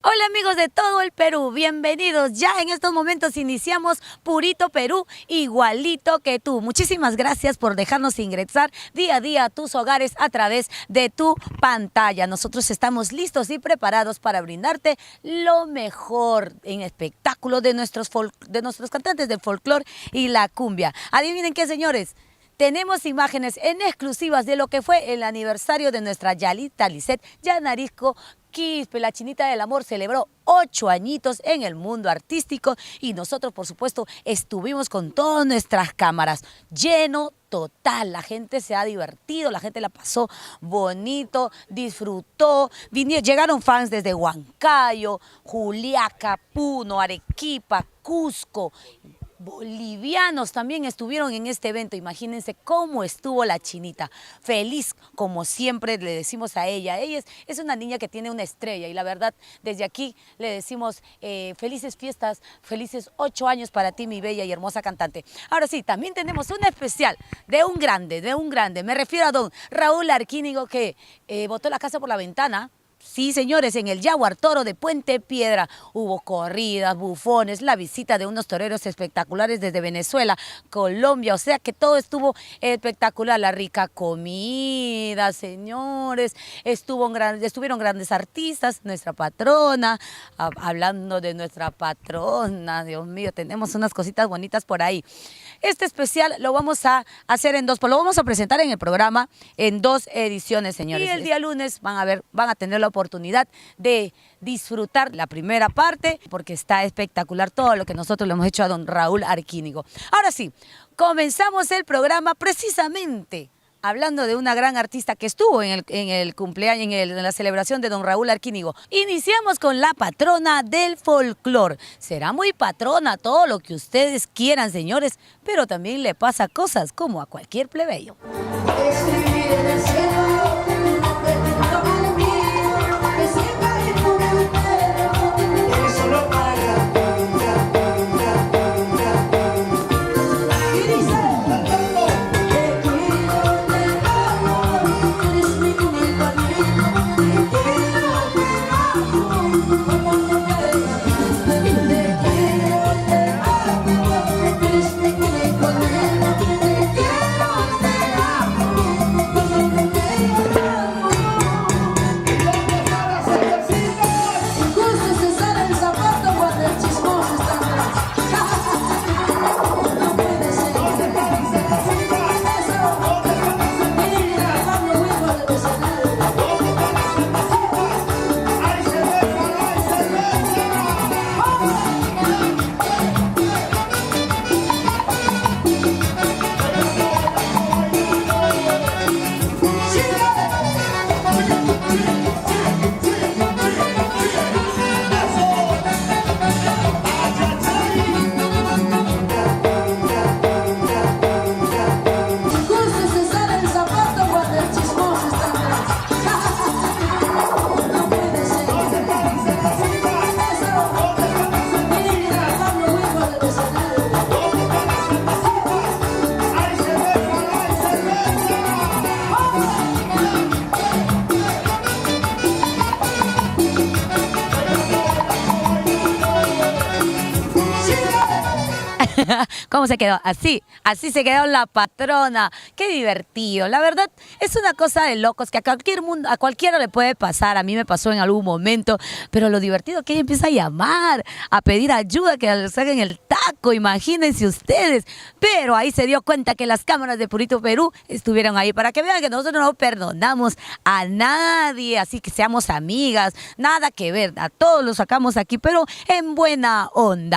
Hola amigos de todo el Perú, bienvenidos. Ya en estos momentos iniciamos Purito Perú, igualito que tú. Muchísimas gracias por dejarnos ingresar día a día a tus hogares a través de tu pantalla. Nosotros estamos listos y preparados para brindarte lo mejor en espectáculo de nuestros cantantes del folclore y la cumbia. Adivinen qué, señores. Tenemos imágenes en exclusivas de lo que fue el aniversario de nuestra Yalitza Lisset Yanarisco Quispe. La Chinita del Amor celebró 8 añitos en el mundo artístico y nosotros, por supuesto, estuvimos con todas nuestras cámaras. Lleno total, la gente se ha divertido, la gente la pasó bonito, disfrutó. Llegaron fans desde Huancayo, Juliaca, Puno, Arequipa, Cusco. Bolivianos también estuvieron en este evento. Imagínense cómo estuvo la Chinita, feliz como siempre le decimos a ella. Ella es una niña que tiene una estrella y la verdad desde aquí le decimos felices fiestas, felices 8 años para ti, mi bella y hermosa cantante. Ahora sí, también tenemos un especial de un grande, me refiero a don Raúl Arquínigo, que botó la casa por la ventana. Sí, señores, en el Jaguar Toro de Puente Piedra hubo corridas, bufones, la visita de unos toreros espectaculares desde Venezuela, Colombia, o sea que todo estuvo espectacular, la rica comida, señores, estuvieron grandes artistas, nuestra patrona, hablando de nuestra patrona, Dios mío, tenemos unas cositas bonitas por ahí. Este especial lo vamos a hacer lo vamos a presentar en el programa en 2 ediciones, señores. Y el día lunes van a tener la oportunidad de disfrutar la primera parte, porque está espectacular todo lo que nosotros le hemos hecho a don Raúl Arquínigo. Ahora sí, comenzamos el programa precisamente hablando de una gran artista que estuvo en el cumpleaños, en la celebración de don Raúl Arquínigo. Iniciamos con la patrona del folclore. Será muy patrona, todo lo que ustedes quieran, señores, pero también le pasa cosas como a cualquier plebeyo. ¿Cómo se quedó? Así se quedó la patrona. Qué divertido. La verdad, es una cosa de locos que a cualquiera le puede pasar. A mí me pasó en algún momento, pero lo divertido es que ella empieza a llamar, a pedir ayuda, que le saquen el taco, imagínense ustedes. Pero ahí se dio cuenta que las cámaras de Purito Perú estuvieron ahí para que vean que nosotros no perdonamos a nadie, así que seamos amigas, nada que ver, a todos los sacamos aquí, pero en buena onda.